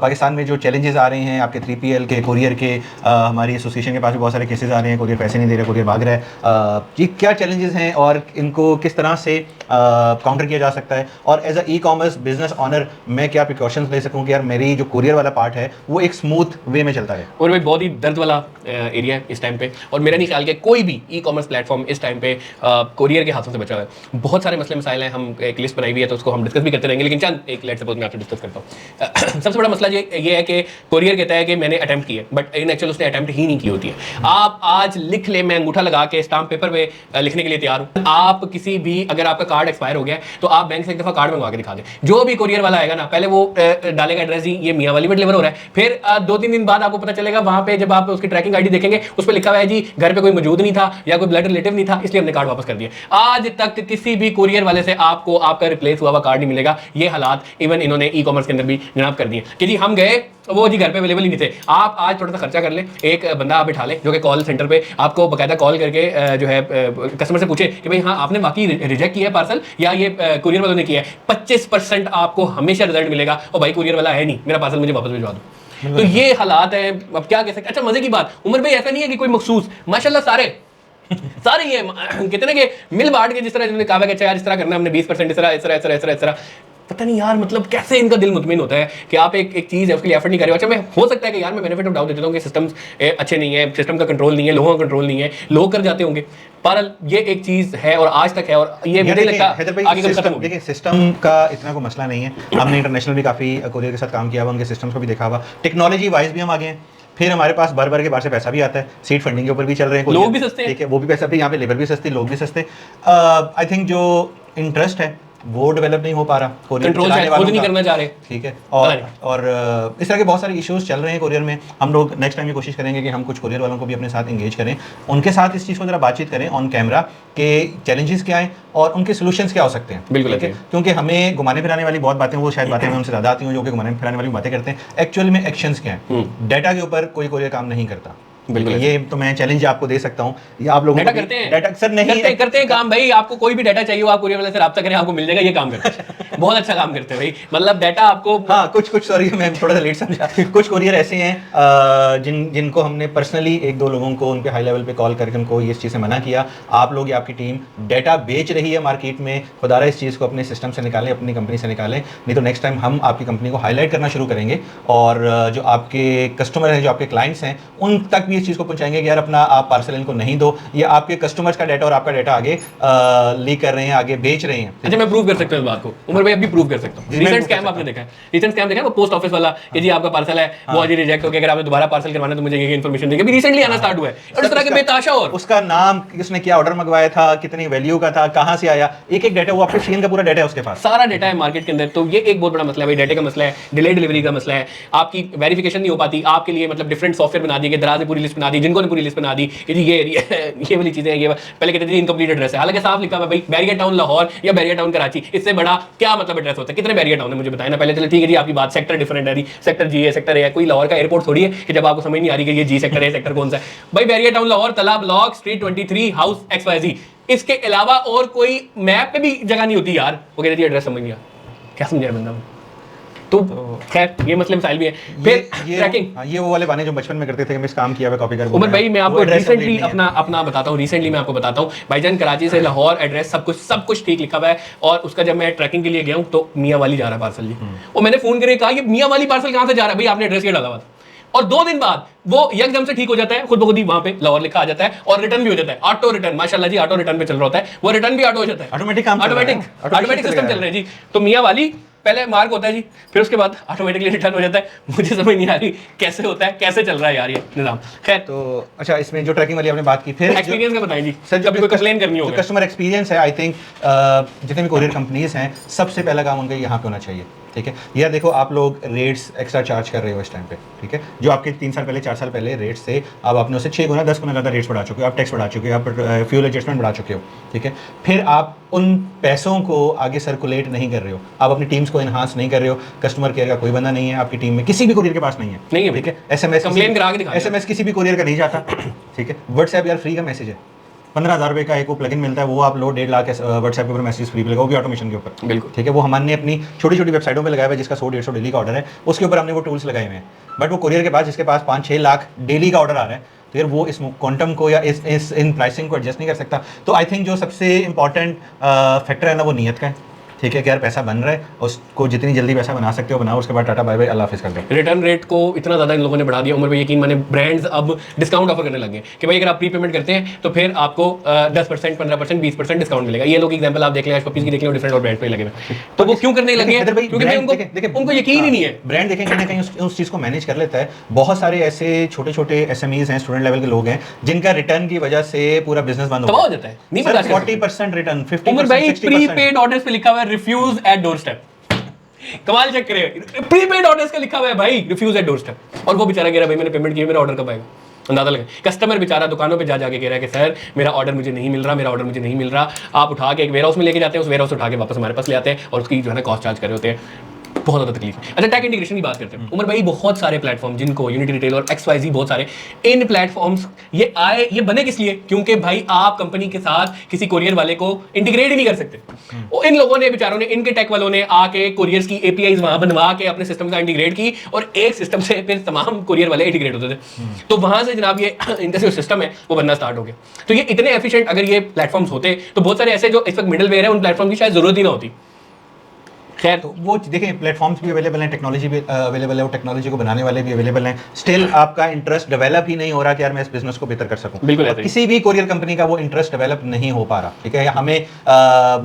पाकिस्तान में जो चैलेंजेस आ रहे हैं आपके 3PL के, कोरियर के, हमारी एसोसिएशन के पास भी बहुत सारे केसेस आ रहे हैं, कोरियर पैसे नहीं दे रहे, कोरियर भाग रहा है, ये क्या चैलेंजेस हैं और इनको किस तरह से काउंटर किया जा सकता है, और as a e commerce business owner मैं क्या प्रिकॉशंस ले सकूँ कि यार मेरी जो कोरियर वाला पार्ट है वो एक स्मूथ वे में चलता है। और भाई बहुत ही दर्द वाला एरिया है इस टाइम पे, और मेरा नहीं ख्याल कि कोई भी ई कॉमर्स प्लेटफॉर्म इस टाइम पे कोरियर के हाथों से बचा हुआ है। बहुत सारे मसले मसाइल हैं, हम एक लिस्ट बनाई हुई है तो उसको हम डिस्कस भी करते रहेंगे, लेकिन चंद एक लेट सपोज मैं आपसे डिस्कस करता हूँ। सबसे बड़ा मसला ये है कि कोरियर कहता है कि मैंने अटेम्प्ट किया, बट इन एक्चुअल उसने अटेम्प्ट ही नहीं की होती है। आप आज लिख ले, मैं अंगूठा लगा के स्टाम्प पेपर पे लिखने के लिए तैयार हूँ। आप किसी भी, अगर आपका कार्ड एक्सपायर हो गया तो आप बैंक से एक दफा कार्ड मंगवा के दिखा दें। जो भी कोरियर वाला आएगा ना, पहले वो डालेगा एड्रेस जी ये मियां वाली में डिलीवर हो रहा है, फिर 2-3 दिन बाद आपको पता चलेगा वहां पे जब आप उसकी ट्रैकिंग आईडी देखेंगे उस पर लिखा हुआ है जी घर पे कोई मौजूद नहीं था या कोई ब्लड रिलेटिव नहीं था, इसलिए हमने कार्ड वापस कर दिया। आज तक किसी भी कोरियर वाले से आपको आपका रिप्लेस हुआ कार्ड नहीं मिलेगा। ये हालात इवन इन्होंने ई कॉमर्स के अंदर भी जनाब कर दिए कि जी हम गए, वो जी घर पे अवेलेबल ही नहीं थे। आप आज थोड़ा सा खर्चा कर ले, एक बंदा आप बिठा ले जो कि कॉल सेंटर पे आपको बाकायदा कॉल करके जो है कस्टमर से पूछे कि भाई हाँ आपने बाकी रिजेक्ट किया है पार्सल या ये कुरियर वालों ने किया है, 25% आपको हमेशा रिजल्ट मिलेगा और भाई कुरियर वाला है नहीं, मेरा पार्सल मुझे वापस भिजवा दो। तो ये हालात है, अब क्या कह सकते। अच्छा मजे की बात, उमर भाई ऐसा नहीं है कि कोई मखसूस, माशाल्लाह सारे ये कितने के मिल बांट के जिस तरह इन्होंने कहा कि अच्छा यार इस तरह करना हमने 20% इस तरह पता नहीं यार, मतलब कैसे इनका दिल मुतमिन होता है कि आप एक चीज़ है उसके लिए एफर्ट नहीं कर रहे हो। अच्छा मैं हो सकता है कि यार मैं बेनिफिट ऑफ डाउट देता हूँ कि सिस्टम्स अच्छे नहीं है, सिस्टम का कंट्रोल नहीं है, लोगों का कंट्रोल नहीं है, लोग कर जाते होंगे, पर ये एक चीज़ है और आज तक है और ये मुझे लगता है आगे कभी खत्म होगी। देखिए सिस्टम का इतना कोई मसला नहीं है, हमने इंटरनेशनल भी काफ़ी कोरियर के साथ काम किया हुआ, उनके सिस्टम्स को भी देखा हुआ, टेक्नोलॉजी वाइज भी हम आगे हैं। फिर हमारे पास बार के बाहर से पैसा भी आता है, सीड फंडिंग के ऊपर भी चल रहे हैं, लोग भी सस्ते हैं, ठीक है, वो भी पैसा भी, यहाँ पे लेबर भी सस्ती, लोग भी सस्ते। आई थिंक जो इंटरेस्ट है वो डेवलप नहीं हो पा रहा, कोरियर कंट्रोल चलाने शायद वालों खुद नहीं का। करना चाह रहे। ठीक है, पता और इस तरह के बहुत सारे इश्यूज चल रहे हैं कोरियर में। हम लोग नेक्स्ट टाइम ये कोशिश करेंगे कि हम कुछ कोरियर वालों को भी अपने साथ इंगेज करें, उनके साथ इस चीज़ को जरा बातचीत करें ऑन कैमरा के चैलेंजेस क्या हैं और उनके सोल्यूशंस क्या हो सकते हैं। बिल्कुल, ठीक है, क्योंकि हमें घुमाने फिराने वाली बहुत बातें, वो शायद बातें हमें उनसे ज़्यादा आती हैं जो कि घुमाने फिराने वाली बातें करते हैं। एक्चुअल में एक्शंस क्या हैं, डाटा के ऊपर कोई कोरियर काम नहीं करता। बिल्कुल, ये तो मैं चैलेंज आपको दे सकता हूँ, ये आप लोगों डाटा को भी- करते हैं, डाटा सर नहीं करते हैं काम भाई। आपको कोई भी डाटा चाहिए हो, आप कोरियर वाले से राब्ता करें, आपको मिल जाएगा। ये काम करते हैं, बहुत अच्छा काम करते हैं भाई। मतलब डाटा आपको हाँ, कुछ सॉरी मैं थोड़ा सा लेट समझा। कुछ कोरियर ऐसे हैं जिनको हमने पर्सनली एक दो लोगों को उनके हाई लेवल पे कॉल करके उनको ये इस चीज़ से मना किया, आप लोग या आपकी टीम डाटा बेच रही है मार्केट में, खुदारा इस चीज़ को अपने सिस्टम से निकालें, अपनी कंपनी से निकालें, नहीं तो नेक्स्ट टाइम हम आपकी कंपनी को हाईलाइट करना शुरू करेंगे और जो आपके कस्टमर हैं, जो आपके क्लाइंट्स हैं, उन तक भी इस चीज़ को पहुंचाएंगे कि यार अपना आप पार्सल इनको नहीं दो, ये आपके कस्टमर्स का डाटा और आपका डाटा आगे लीक कर रहे हैं, आगे बेच रहे हैं। अच्छा, मैं प्रूव कर सकता हूँ इस बात को। उमर भाई अभी प्रूव कर सकता हूँ। मैं रिसेंट prove स्कैम कर आपने देखा है, रिसेंट स्कैम देखा है, वो पोस्ट ऑफिस वाला कि जी आपका पार्सल है वो आज रिजेक्ट हो गया, अगर आपने दोबारा पार्सल करवाना है तो मुझे ये इन्फॉर्मेशन देंगे। अभी रिसेंटली आना स्टार्ट हुआ है, और इस तरह के बेताशा। और उसका नाम, किसने क्या ऑर्डर मंगवाया था, कितनी वैल्यू का था, कहाँ से आया, एक एक डाटा, वो आपके शेन का पूरा डाटा है उसके पास। सारा डाटा है मार्केट के अंदर। तो ये एक बहुत बड़ा मसला है भाई, डाटा का मसला है, डिले डिलीवरी का मसला है, आपकी वेरिफिकेशन नहीं हो पाती। आपके लिए मतलब डिफरेंट सॉफ्टवेयर बना दिए, दराज ने पूरी लिस्ट बना दी, जिनको ने पूरी लिस्ट बना दी कि जी ये वाली चीजें, ये पहले कहते थे इनकम्प्लीट एड्रेस है, हालांकि साफ लिखा हुआ है भाई बैरियर टाउन लाहौर या बैरियर टाउन कराची, इससे बड़ा क्या मतलब एड्रेस होता है? कितने बैरियर टाउन है मुझे बताएं ना पहले। चलो ठीक है जी, आपकी बात सेक्टर डिफरेंट है, सेक्टर जी है, सेक्टर है, कोई लाहौर का एयरपोर्ट थोड़ी है कि जब आपको समझ नहीं आ रही कि ये जी सेक्टर है, सेक्टर कौन सा है भाई। बैरियर टाउन लाहौर, तला ब्लॉक, स्ट्रीट 23, हाउस XYZ, इसके अलावा और कोई मैप पे भी जगह नहीं होती यार। वो कहते एड्रेस समझ गया, क्या समझाया बंदा। तो खैर ये मसले मसाइल भी है। फिर ट्रैकिंग, ये वो वाले बाने जो बचपन में करते थे कि मिस काम किया हुआ कॉपी कर। उमर भाई मैं आपको रिसेंटली अपना बताता हूँ, रिसेंटली मैं आपको बताता हूँ भाईजान, कराची से लाहौर एड्रेस सब कुछ ठीक लिखा हुआ है। और उसका जब मैं ट्रैकिंग के लिए गया हूँ तो मियाँ वाली जा रहा है पार्सल जी, और मैंने फोन करके कहा ये मियाँ वाली पार्सल कहाँ से जा रहा है भाई, आपने एड्रेस क्या डाला हुआ था। और 2 दिन बाद वो एकदम से ठीक हो जाता है, खुद ब खुद ही वहां पे लाहौर लिखा आ जाता है, और रिटर्न भी हो जाता है। ऑटो रिटर्न, माशाल्लाह जी, ऑटो रिटर्न पे चल रहा होता है, वो रिटर्न भी ऑटो हो जाता है, ऑटोमेटिक काम, ऑटोमेटिक सिस्टम चल रहा है जी। तो मियाँ वाली पहले मार्क होता है जी, फिर उसके बाद ऑटोमेटिकली रिटर्न हो जाता है। मुझे समझ नहीं आ रही कैसे होता है, कैसे चल रहा है यार ये निजाम। खैर तो अच्छा, इसमें जो ट्रैकिंग वाली आपने बात की, फिर एक्सपीरियंस का बताएं जी सर, कभी कोई कंप्लेन करनी हो, कस्टमर एक्सपीरियंस है, आई थिंक जितने भी कोरियर कंपनीज हैं सबसे पहला काम उनका यहाँ पे होना चाहिए। ठीक है, यार देखो आप लोग रेट्स एक्स्ट्रा चार्ज कर रहे हो इस टाइम पे, ठीक है, जो आपके 3 साल पहले 4 साल पहले रेट्स थे, अब आपने उससे 6 गुना 10 गुना ज़्यादा रेट्स बढ़ा चुके हो, आप टैक्स बढ़ा चुके हो, आप फ्यूल एडजस्टमेंट बढ़ा चुके हो। ठीक है, फिर आप उन पैसों को आगे सर्कुलेट नहीं कर रहे हो, आप अपनी टीम्स को इन्हांस नहीं कर रहे हो, कस्टमर केयर का कोई बंदा नहीं है आपकी टीम में, किसी भी कोरियर के पास नहीं है। ठीक है, SMS किसी भी कोरियर का नहीं जाता। ठीक है, व्हाट्सएप यार फ्री का मैसेज है, 15,000 रुपये का एक वो प्लगइन मिलता है, वो आप लो 1.5 लाख व्हाट्सएप के ऊपर मैसेज फ्री मिलेगा, वो भी ऑटोमेशन के ऊपर। बिल्कुल ठीक है, वो हमने अपनी छोटी छोटी वेबसाइटों पे लगाया हुआ है, जिसका 100-150 डेली का ऑर्डर है, उसके ऊपर हमने वो टूल्स लगाए हुए हैं। बट वो कोरियर के पास जिसके पास 5-6 लाख डेली का ऑर्डर आ रहा है, तो यार वो इस क्वांटम को या इन प्राइसिंग को एडजस्ट नहीं कर सकता। तो आई थिंक जो सबसे इंपॉर्टेंट फैक्टर है ना, वो नीयत का है। ठीक है कि यार पैसा बन रहा है, उसको जितनी जल्दी पैसा बना सकते हो बनाओ, उसके बाद टाटा बाय बाय, अल्लाह हाफिज़ कर दो। रिटर्न रेट को इतना ज़्यादा इन लोगों ने बढ़ा दिया उमर भाई, यकीन माने ब्रांड्स अब डिस्काउंट ऑफर करने लगे कि भाई अगर आप प्री पेमेंट करते हैं तो फिर आपको 10%, 15%, 20% डिस्काउंट मिलेगा। ये लोग एग्जांपल आप देख लें, पपीज की देख लें, डिफरेंट और ब्रांड पे लगे हुए। तो वो क्यों करने लगे हैं? क्योंकि भाई उनको यकीन ही नहीं है। ब्रांड देखें कहीं ना कहीं उस चीज़ को मैनेज कर लेता है। बहुत सारे ऐसे छोटे छोटे SMEs हैं, स्टूडेंट लेवल के लोग हैं, जिनका रिटर्न की वजह से पूरा बिजनेस बंद हो जाता है। नहीं पता 40% रिटर्न, 50%, उमर भाई 60%। प्रीपेड ऑर्डर्स पे लिखा हुआ है रिफ्यूज एट डोरस्टेप। कमाल चेक करे, प्रीपेड ऑर्डर्स का लिखा हुआ है भाई रिफ्यूज एट डोरस्टेप। और वो बेचारा कह रहा है भाई मैंने पेमेंट की, मेरा ऑर्डर कब आएगा? अंदाजा लगा। कस्टमर बेचारा दुकानों पे जाके कह रहा है कि सर मेरा ऑर्डर मुझे नहीं मिल रहा, मेरा ऑर्डर मुझे नहीं मिल रहा। आप उठा के एक वेयर हाउस में लेके जाते हैं, उस वेयर हाउस उठा के वापस हमारे पास ले आते हैं और उसकी जो है ना कॉस्ट चार्ज कर रहे होते हैं। बहुत ज़्यादा तकलीफ है। अच्छा, टैग इंटीग्रेशन की बात करते हैं उमर भाई। बहुत सारे प्लेटफॉर्म जिनको यूनिटी रिटेल और XYZ, बहुत सारे इन प्लेटफॉर्म्स ये बने किस लिए? क्योंकि भाई आप कंपनी के साथ किसी कोरियर वाले को इंटीग्रेट ही नहीं कर सकते। और इन लोगों ने बेचारों ने, इनके टेक वालों ने आके कोरियर्स की APIs वहां बनवा के अपने सिस्टम से इंटीग्रेट की और एक सिस्टम से फिर तमाम कोरियर वाले इंटीग्रेट होते थे। तो वहां से जनाब ये इनका जो सिस्टम है वो बनना स्टार्ट हो गया। तो ये इतने एफिशिएंट अगर ये प्लेटफॉर्म्स होते तो बहुत सारे ऐसे जो इस वक्त मिडल वेयर है उन प्लेटफॉर्म की शायद जरूरत ही ना होती। खैर तो वो देखिए प्लेटफॉर्म्स भी अवेलेबल हैं, टेक्नोलॉजी भी अवेलेबल है, वो टेक्नोलॉजी को बनाने वाले भी अवेलेबल हैं, स्टिल आपका इंटरेस्ट डेवलप ही नहीं हो रहा कि यार मैं इस बिजनेस को बेहतर कर सकूं। बिल्कुल और ऐसे ही। किसी भी कोरियर कंपनी का वो इंटरेस्ट डेवलप नहीं हो पा रहा, ठीक है। हमें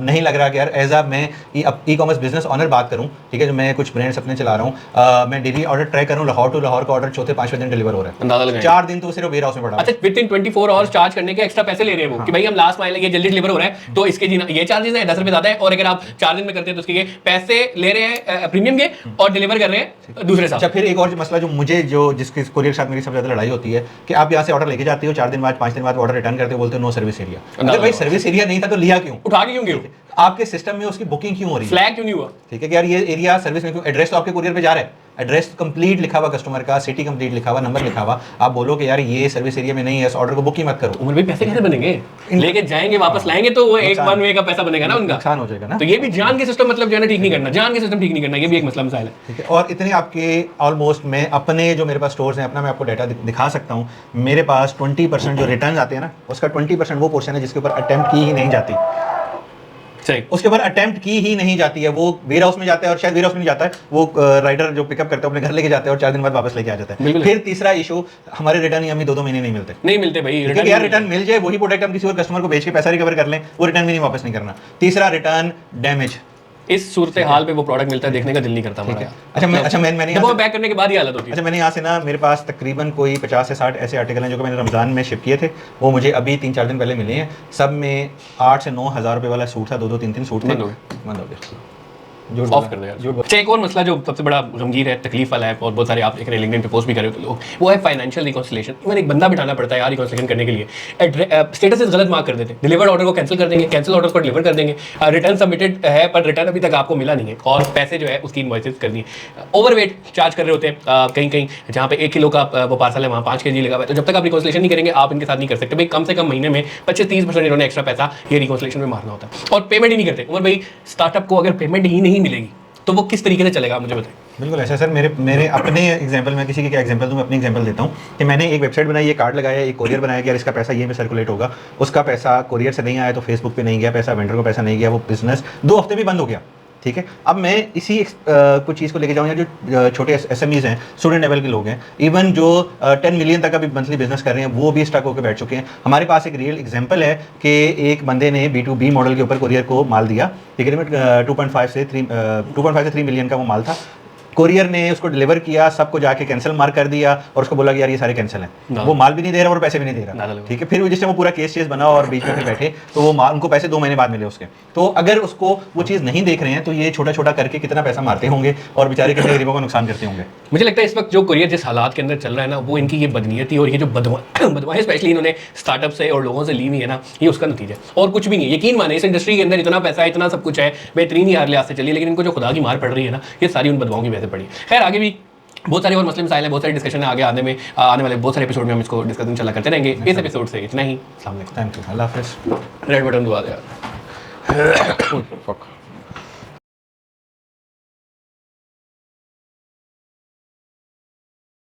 नहीं लग रहा कि यार एज मैं ई कॉमर्स बिजनेस ऑनर बात करूं, ठीक है, जो मैं कुछ ब्रांड्स अपने चला रहा हूं, मैं डेली ऑर्डर ट्रैक करूं, लाहौर टू लाहौर का ऑर्डर चौथे 5वें दिन डिलीवर हो रहा अंदाजा है, लगाएं। 4 दिन तो सिर्फ वेयर हाउस में पड़ा है। अच्छा, विद इन 24 आवर्स चार्ज करने के एक्स्ट्रा पैसे ले रहे हैं वो कि भाई हम लास्ट माइल ये जल्दी डिलीवर हो रहा है तो इसके ये चार्जेस है 10 रुपए ज्यादा है, और अगर आप 4 दिन में करते हैं तो उसके ये पैसे ले रहे हैं प्रीमियम के और डिलीवर कर रहे हैं दूसरे साथ। अच्छा, फिर एक और मसला जो मुझे जिसके कोरियर के साथ मेरी सबसे ज्यादा लड़ाई होती है कि आप यहाँ से ऑर्डर लेके जाते हो, 4 दिन बाद 5 दिन बाद ऑर्डर रिटर्न करते हो, बोलते हो नो सर्विस एरिया। अगर भाई सर्विस एरिया नहीं था तो लिया क्यों, उठा के क्यों गए, आपके सिस्टम में उसकी बुकिंग क्यों हो रही है, फ्लैग क्यों नहीं हुआ? ठीक है कि यार ये एरिया सर्विस में क्यों, एड्रेस तो आपके कुरियर पे जा रहा है, एड्रेस कंप्लीट लिखा हुआ कस्टमर का, सिटी कंप्लीट लिखा हुआ, नंबर लिखा हुआ, आप बोलो कि यार ये सर्विस एरिया में नहीं है, इस ऑर्डर को बुक ही मत करो। उमर भाई पैसे कैसे बनेंगे? लेके जाएंगे वापस लाएंगे तो वो एक वन वे का पैसा बनेगा ना उनका, नुकसान हो जाएगा ना। तो ये भी जान के सिस्टम मतलब जो है ना ठीक नहीं करना, जान के सिस्टम ठीक नहीं करना, ये भी एक मसला मसाइल है। ठीक है, और इतने आपके ऑलमोस्ट मैं अपने जो मेरे पास स्टोर्स हैं अपना मैं आपको डाटा दिखा सकता हूँ, मेरे पास 20% जो रिटर्न आते हैं ना, उसका 20% वो पोर्शन है जिसके ऊपर अटेम्प्ट की ही नहीं जाती, सही, उसके ऊपर अटेम्प्ट की ही नहीं जाती है, वो वेयर हाउस में जाता है और शायद वेयर हाउस में नहीं जाता है, वो राइडर जो पिकअप करता है अपने घर लेके जाता है और 4 दिन बाद वापस लेके आ जाता है। फिर तीसरा इशू, हमारे रिटर्न ही हमें 2-2 महीने नहीं मिलते, नहीं मिलते भाई क्योंकि यार रिटर्न मिल जाए वही प्रोडक्ट हम किसी और कस्टमर को बेच के पैसा रिकवर कर लें, वो रिटर्न भी नहीं वापस नहीं करना। तीसरा रिटर्न डैमेज, इस सूरत हाल पे वो प्रोडक्ट मिलता है देखने का दिल नहीं करता हमारा। अच्छा मैंने जब वो बैक करने के बाद ही हालत होती है। अच्छा मैंने यहाँ से ना, मेरे पास तकरीबन कोई 50 से 60 ऐसे आर्टिकल हैं जो कि मैंने रमज़ान में शिप किए थे, वो मुझे अभी 3-4 दिन पहले मिले हैं, सब में 8 से 9 हज़ार रुपये वाला सूट था, 2-2 3-3 सूट थे, बंद हो गया, झूठ ऑफ कर दो यार। अच्छा, एक और मसला जो सबसे बड़ा गमगीन है, तकलीफ वाला है, और बहुत सारे आप देख रहे हैं लिंक्डइन पे पोस्ट भी कर रहे हो लोग, वो है फाइनेंशियल रिकॉन्सिलेशन। इवन एक बंदा बिठाना पड़ता है यार रिकॉन्सिलेशन करने के लिए, स्टेटस गलत मार्क कर देते हैं, डिलीवर्ड ऑर्डर को कैंसिल कर देंगे, कैंसिल ऑर्डर को डिलीवर कर देंगे, रिटर्न सबमिटेड है पर रिटर्न अभी तक आपको मिला नहीं है, और पैसे जो है उसकी इनवॉइसेस करनी है, ओवरवेट चार्ज कर रहे होते हैं कहीं कहीं, जहाँ पे 1 किलो का वो पार्सल है वहाँ 5 kg लगा हुआ है, तो जब तक आप रिकॉन्सिलेशन नहीं करेंगे आप इनके साथ नहीं कर सकते भाई। कम से कम महीने में 25-30% इन्होंने एक्स्ट्रा पैसा ये रिकॉन्सिलेशन में मारना होता है, और पेमेंट ही नहीं करते। उमर भाई स्टार्टअप को अगर पेमेंट ही नहीं मिलेगी तो वो किस तरीके से चलेगा, मुझे बताएं। बिल्कुल ऐसा सर, मेरे अपने एग्जांपल में किसी की क्या एग्जांपल दूं, मैं अपनी एग्जांपल देता हूं कि मैंने एक वेबसाइट बनाई, एक कार्ड लगाया, एक कोरियर बनाया कि यार इसका पैसा ये में सर्कुलेट होगा, उसका पैसा कोरियर से नहीं आया तो फेसबुक पे नहीं गया पैसा, वेंडर को पैसा नहीं गया, वो बिजनेस 2 हफ्ते में बंद हो गया, ठीक है। अब मैं इसी कुछ चीज़ को लेके जाऊँ, जो छोटे एसएमईज हैं, स्टूडेंट लेवल के लोग हैं, इवन जो 10 मिलियन तक अभी मंथली बिजनेस कर रहे हैं, वो भी स्टक होकर बैठ चुके हैं। हमारे पास एक रियल एग्जांपल है कि एक बंदे ने B2B मॉडल के ऊपर कोरियर को माल दिया, ठीक है, 2.5 से 3 मिलियन का वो माल था, कोरियर ने उसको डिलीवर किया, सबको जाके कैंसिल मार्क कर दिया और उसको बोला कि यार ये सारे कैंसिल हैं, वो माल भी नहीं दे रहा और पैसे भी नहीं दे रहा, ठीक है। फिर जिस टाइम वो पूरा केस बना और बीच में फिर बैठे तो वो माल, उनको पैसे 2 महीने बाद मिले उसके। तो अगर उसको वो चीज़ नहीं देख रहे हैं तो ये छोटा छोटा करके कितना पैसा मारते होंगे और बेचारे कितने गरीबों को नुकसान करते होंगे। मुझे लगता है इस वक्त जो कोरियर जिस हालात के अंदर चल रहा है ना, वो इनकी ये बदनीयती और ये जो बदमाशी स्पेशली इन्होंने स्टार्टअप से और लोगों से ली हुई है ना, ये उसका नतीजा है और कुछ भी नहीं है। यकीन माने इस इंडस्ट्री के अंदर इतना पैसा है, इतना सब कुछ है, बेहतरीन ही हर लिहाज से चली, लेकिन इनको जो खुदा की मार पड़ रही है ना, ये सारी उन बदवाओं की वजह से पड़ी। खैर आगे भी बहुत सारे और मसले मसाइल हैं, बहुत सारी डिस्कशन है, आगे आने वाले बहुत सारे एपिसोड में हम इसको डिस्कस इंशाल्लाह करते रहेंगे। इस एपिसोड से इतना ही, अस्सलाम वालेकुम, थैंक यू, अल्लाह हाफिज़। रेड बटन दबा दे यार।